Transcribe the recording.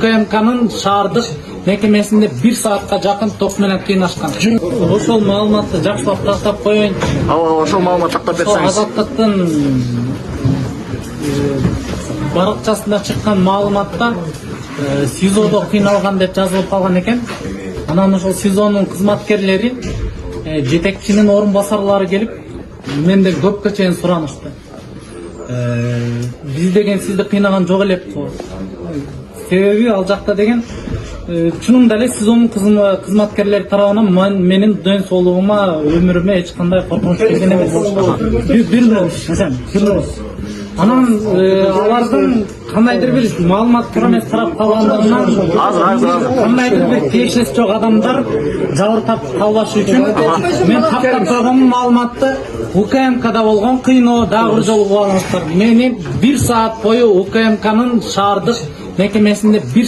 УКМКнын шаардык мекемесинде 1 саатка жакын ток менен кыйнашкан. Ошол маалыматты жакшылап тактап коеюн. Ошол маалымат тактап берсеңиз. Азаттыктын баракчасында чыккан маалыматта СИЗОдо кыйналган деп жазылып калган экен. Анан ошол СИЗОнун кызматкерлери жетекчинин орун басарлары келип менден көпкө чейин суранышты. Биз деген сизди кыйнаган жок элек го. Себеби ал жакта деген чынында эле СИЗОнун кызматкерлери тарабынан менин ден соолугума, өмүрүмө эч кандай коркунуч келген эмес. Анан алардын кандайдыр бир маалымат кырамет тарап калгандыгынан кандайдыр бир тиешеси жок адамдар жабыртап калбаш үчүн мен таптап койгон маалыматты УКМКда болгон кыйноо дагы бир жолу угуп алыңыздар. Мени 1 саат бою УКМКнын шаардык мекемесинде